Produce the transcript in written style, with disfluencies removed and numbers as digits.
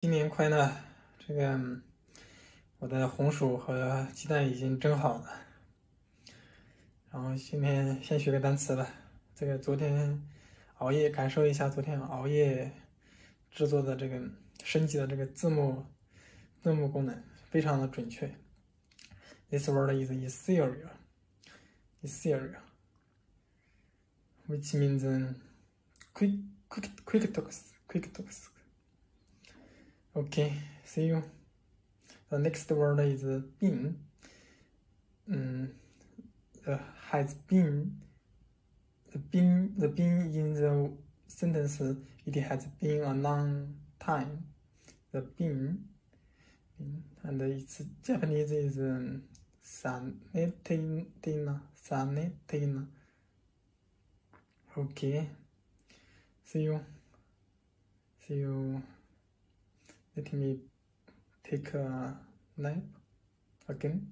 新年快乐！这个我的红薯和鸡蛋已经蒸好了，然后今天先学个单词吧。这个昨天熬夜感受一下，昨天熬夜制作的这个升级的这个字幕功能非常的准确。This word is ethereal, which means quick talks. Okay, see you. The next word is been. Has been. The been in the sentence, it has been a long time. The been, and its Japanese is sanetina. Okay, see you. Let me take a nap again.